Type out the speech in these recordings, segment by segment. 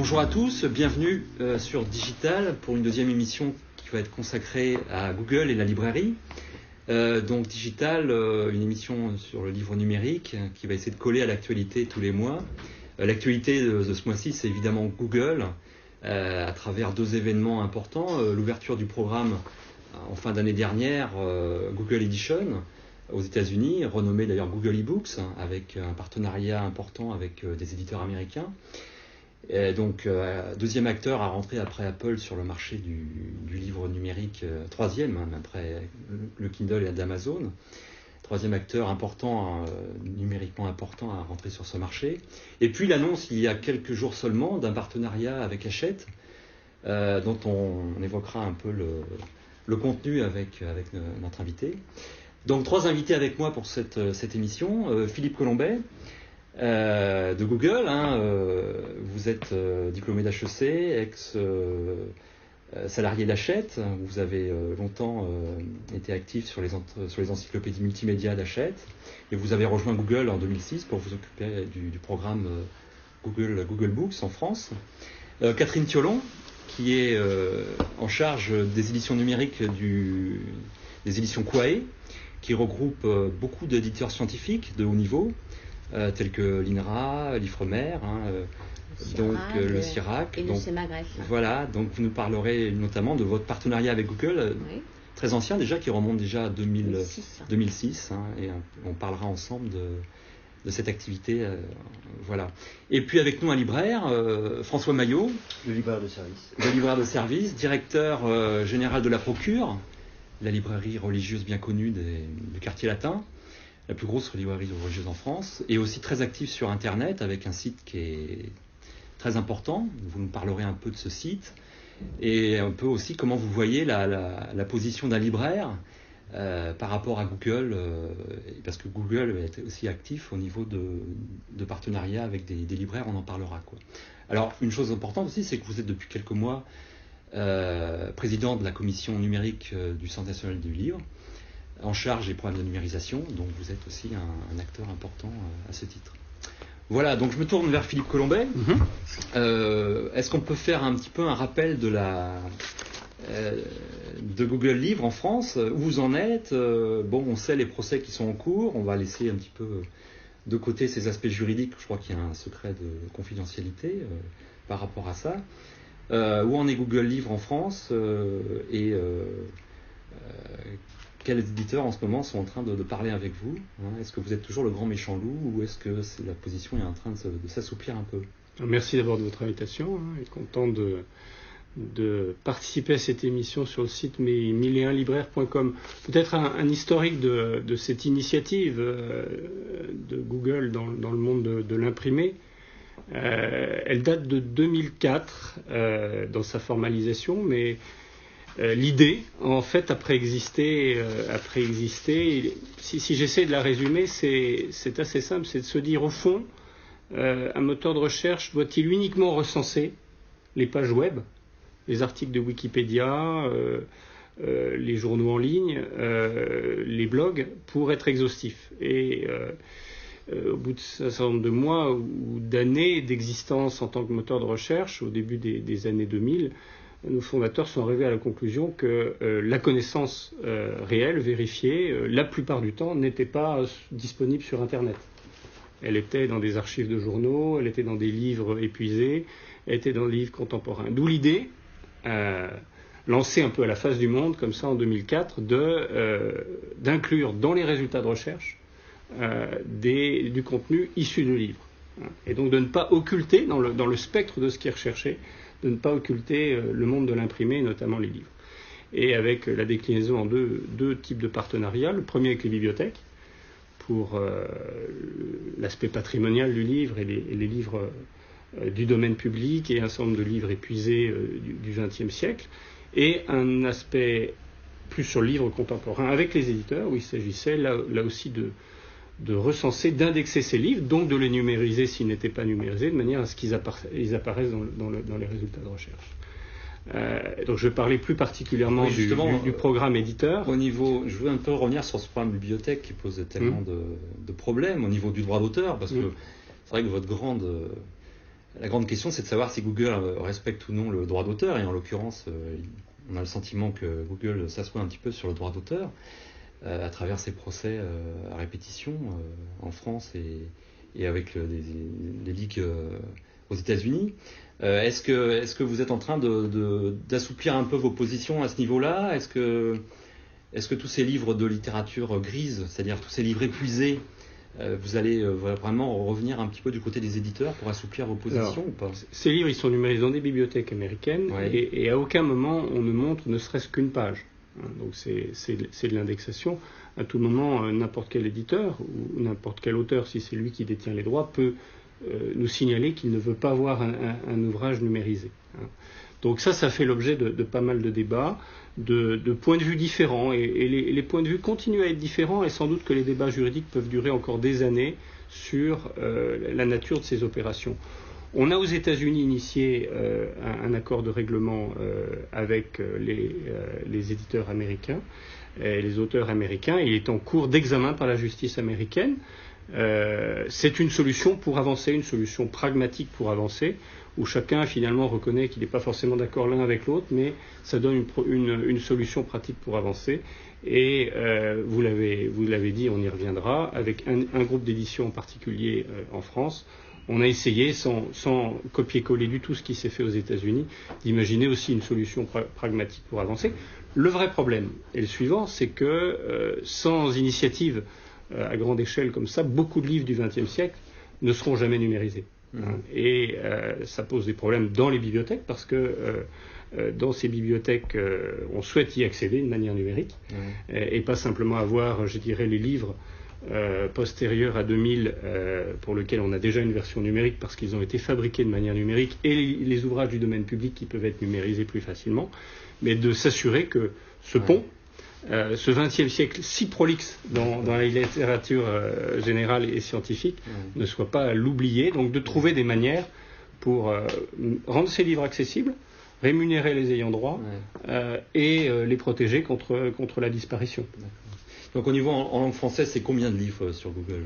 Bonjour à tous, bienvenue sur Digital pour une deuxième émission qui va être consacrée à Google et la librairie. Donc Digital, une émission sur le livre numérique qui va essayer de coller à l'actualité tous les mois. L'actualité de ce mois-ci, c'est évidemment Google, à travers deux événements importants. L'ouverture du programme en fin d'année dernière, Google Edition aux États-Unis, renommé d'ailleurs Google eBooks, avec un partenariat important avec des éditeurs américains. Et donc, deuxième acteur à rentrer après Apple sur le marché du livre numérique, troisième, hein, après le Kindle et d'Amazon. Troisième acteur important, numériquement important à rentrer sur ce marché. Et puis l'annonce, il y a quelques jours seulement, d'un partenariat avec Hachette, dont on évoquera un peu le contenu avec notre invité. Donc, trois invités avec moi pour cette émission. Philippe Colombet, de Google, vous êtes diplômé d'HEC, ex-salarié d'Hachette, vous avez longtemps été actif sur les encyclopédies multimédia d'Hachette, et vous avez rejoint Google en 2006 pour vous occuper du programme Google Books en France. Catherine Thiolon, qui est en charge des éditions numériques des éditions Quae, qui regroupe beaucoup d'éditeurs scientifiques de haut niveau, tels que l'INRA, l'IFREMER, donc le CIRAC. Et le CEMAGREF. Voilà, donc vous nous parlerez notamment de votre partenariat avec Google, oui, très ancien déjà, qui remonte déjà à 2006 et on parlera ensemble de cette activité. Voilà. Et puis avec nous un libraire, François Maillot. Le libraire de service. Le libraire de service, directeur général de la Procure, la librairie religieuse bien connue du quartier latin, la plus grosse librairie religieuse en France, et aussi très active sur Internet avec un site qui est très important. Vous nous parlerez un peu de ce site et un peu aussi comment vous voyez la position d'un libraire par rapport à Google, parce que Google est aussi actif au niveau de partenariat avec des libraires, on en parlera, quoi. Alors, une chose importante aussi, c'est que vous êtes depuis quelques mois président de la commission numérique du Centre national du livre, en charge des programmes de numérisation, donc vous êtes aussi un acteur important à ce titre. Voilà, donc je me tourne vers Philippe Colombet. Est-ce qu'on peut faire un petit peu un rappel de Google Livre en France, où vous en êtes? Bon, on sait les procès qui sont en cours, on va laisser un petit peu de côté ces aspects juridiques, je crois qu'il y a un secret de confidentialité par rapport à ça. Où en est Google Livre en France et quels éditeurs en ce moment sont en train de parler avec vous, Est-ce que vous êtes toujours le grand méchant loup ou est-ce que la position est en train de s'assouplir un peu? Merci d'abord de votre invitation, et content de participer à cette émission sur le site mes1001libraires.com. Peut-être un historique de cette initiative de Google dans le monde de l'imprimé. Elle date de 2004 dans sa formalisation, mais l'idée, en fait, a préexisté. Si j'essaie de la résumer, c'est assez simple, c'est de se dire, au fond, un moteur de recherche doit-il uniquement recenser les pages web, les articles de Wikipédia, les journaux en ligne, les blogs, pour être exhaustif. Et au bout d'un certain nombre de mois ou d'années d'existence en tant que moteur de recherche, au début des années 2000, nos fondateurs sont arrivés à la conclusion que la connaissance réelle, vérifiée, la plupart du temps, n'était pas disponible sur Internet. Elle était dans des archives de journaux, elle était dans des livres épuisés, elle était dans des livres contemporains. D'où l'idée, lancée un peu à la face du monde, comme ça en 2004, d'inclure dans les résultats de recherche du contenu issu de livres. Et donc de ne pas occulter, dans le spectre de ce qui est recherché, de ne pas occulter le monde de l'imprimé, notamment les livres. Et avec la déclinaison en deux types de partenariats. Le premier avec les bibliothèques, pour l'aspect patrimonial du livre et les livres du domaine public et un certain nombre de livres épuisés du XXe siècle. Et un aspect plus sur le livre contemporain avec les éditeurs, où il s'agissait là aussi de recenser, d'indexer ces livres, donc de les numériser s'ils n'étaient pas numérisés, de manière à ce qu'ils apparaissent dans les résultats de recherche. Donc je vais parler plus particulièrement du programme éditeur. Je voulais un peu revenir sur ce programme bibliothèque qui pose tellement de problèmes au niveau du droit d'auteur, parce que c'est vrai que votre grande la grande question, c'est de savoir si Google respecte ou non le droit d'auteur. Et en l'occurrence, on a le sentiment que Google s'assoit un petit peu sur le droit d'auteur à travers ses procès à répétition en France et avec des leaks aux États-Unis. Est-ce que vous êtes en train d'assouplir un peu vos positions à ce niveau-là ? Est-ce que tous ces livres de littérature grise, c'est-à-dire tous ces livres épuisés, vous allez vraiment revenir un petit peu du côté des éditeurs pour assouplir vos positions ou pas ? Ces livres, ils sont numérisés dans des bibliothèques américaines et à aucun moment on ne montre ne serait-ce qu'une page. Donc c'est de l'indexation. À tout moment, n'importe quel éditeur ou n'importe quel auteur, si c'est lui qui détient les droits, peut nous signaler qu'il ne veut pas voir un ouvrage numérisé. Donc ça fait l'objet de pas mal de débats, de points de vue différents, et les points de vue continuent à être différents, et sans doute que les débats juridiques peuvent durer encore des années sur la nature de ces opérations. On a aux États-Unis initié un accord de règlement avec les éditeurs américains, et les auteurs américains. Il est en cours d'examen par la justice américaine. C'est une solution pour avancer, une solution pragmatique pour avancer, où chacun finalement reconnaît qu'il n'est pas forcément d'accord l'un avec l'autre, mais ça donne une solution pratique pour avancer. Et vous l'avez dit, on y reviendra, avec un groupe d'édition en particulier en France. On a essayé, sans copier-coller du tout ce qui s'est fait aux États-Unis, d'imaginer aussi une solution pragmatique pour avancer. Le vrai problème est le suivant, c'est que sans initiative à grande échelle comme ça, beaucoup de livres du XXe siècle ne seront jamais numérisés. Et ça pose des problèmes dans les bibliothèques parce que dans ces bibliothèques, on souhaite y accéder de manière numérique et pas simplement avoir, je dirais, les livres postérieurs à 2000 pour lesquels on a déjà une version numérique parce qu'ils ont été fabriqués de manière numérique et les ouvrages du domaine public qui peuvent être numérisés plus facilement, mais de s'assurer que ce pont, ce XXe siècle si prolixe dans la littérature générale et scientifique ne soit pas à l'oublier, donc de trouver des manières pour rendre ces livres accessibles, rémunérer les ayants droit et les protéger contre la disparition. Donc au niveau en langue française, c'est combien de livres sur Google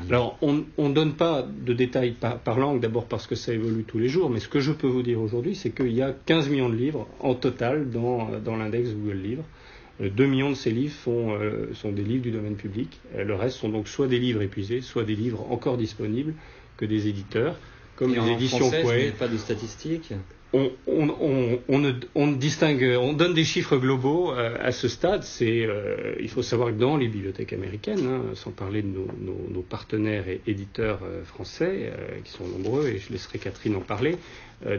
Alors on ne donne pas de détails par langue, d'abord parce que ça évolue tous les jours, mais ce que je peux vous dire aujourd'hui, c'est qu'il y a 15 millions de livres en total dans l'index Google Livres. 2 millions de ces livres sont des livres du domaine public. Le reste sont donc soit des livres épuisés, soit des livres encore disponibles que des éditeurs, comme les éditions Quay. Quay. Pas de statistiques. On distingue, on donne des chiffres globaux à ce stade. Il faut savoir que dans les bibliothèques américaines, sans parler de nos partenaires et éditeurs français, qui sont nombreux, et je laisserai Catherine en parler,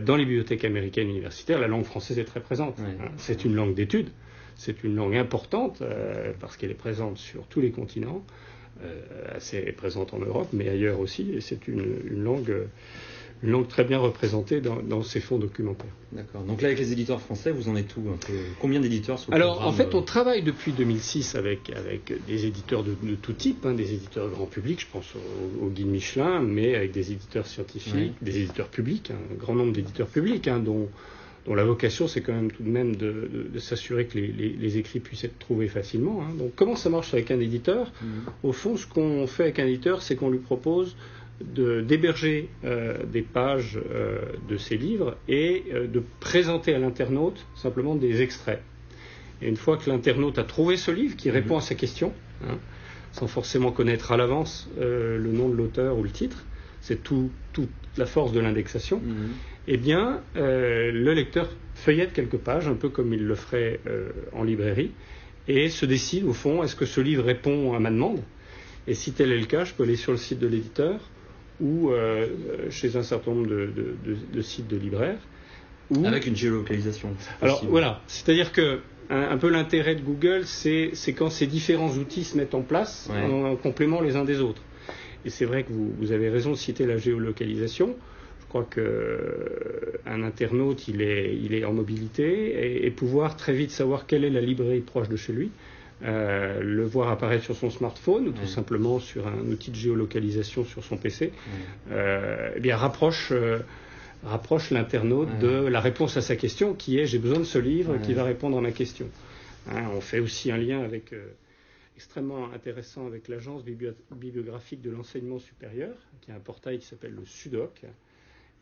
dans les bibliothèques américaines universitaires, la langue française est très présente. C'est une langue d'étude. C'est une langue importante parce qu'elle est présente sur tous les continents, assez présente en Europe, mais ailleurs aussi, et c'est une langue très bien représentée dans ces fonds documentaires. D'accord. Donc là, avec les éditeurs français, vous en êtes où un peu ? Combien d'éditeurs sous le Alors, programme ? en fait, on travaille depuis 2006 avec des éditeurs de tout type, des éditeurs grand public, je pense au Guide Michelin, mais avec des éditeurs scientifiques, des éditeurs publics, un grand nombre d'éditeurs publics, dont la vocation, c'est quand même tout de même de s'assurer que les écrits puissent être trouvés facilement. Donc, comment ça marche avec un éditeur ? Au fond, ce qu'on fait avec un éditeur, c'est qu'on lui propose d'héberger des pages de ses livres et de présenter à l'internaute simplement des extraits. Et une fois que l'internaute a trouvé ce livre qui répond à sa question, sans forcément connaître à l'avance le nom de l'auteur ou le titre, c'est toute la force de l'indexation, eh bien, le lecteur feuillette quelques pages, un peu comme il le ferait en librairie, et se décide, au fond, est-ce que ce livre répond à ma demande ? Et si tel est le cas, je peux aller sur le site de l'éditeur ou chez un certain nombre de sites de libraires. Avec une géolocalisation. Alors voilà, c'est-à-dire que un peu l'intérêt de Google, c'est quand ces différents outils se mettent en place en complément les uns des autres. Et c'est vrai que vous avez raison de citer la géolocalisation. Je crois qu'un internaute, il est en mobilité et pouvoir très vite savoir quelle est la librairie proche de chez lui, le voir apparaître sur son smartphone ou tout simplement sur un outil de géolocalisation sur son PC, eh bien rapproche l'internaute de la réponse à sa question qui est « j'ai besoin de ce livre qui va répondre à ma question ». On fait aussi un lien extrêmement intéressant avec l'agence bibliographique de l'enseignement supérieur, qui a un portail qui s'appelle le SUDOC,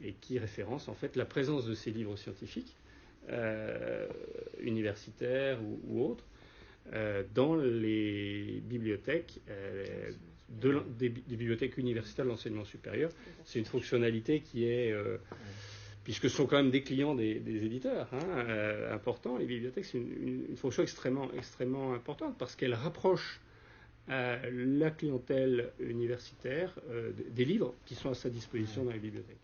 et qui référence en fait la présence de ces livres scientifiques, universitaires ou autres, dans les bibliothèques des bibliothèques universitaires de l'enseignement supérieur. C'est une fonctionnalité qui est, puisque ce sont quand même des clients des éditeurs importants, les bibliothèques, c'est une fonction extrêmement importante parce qu'elle rapproche la clientèle universitaire des livres qui sont à sa disposition dans les bibliothèques.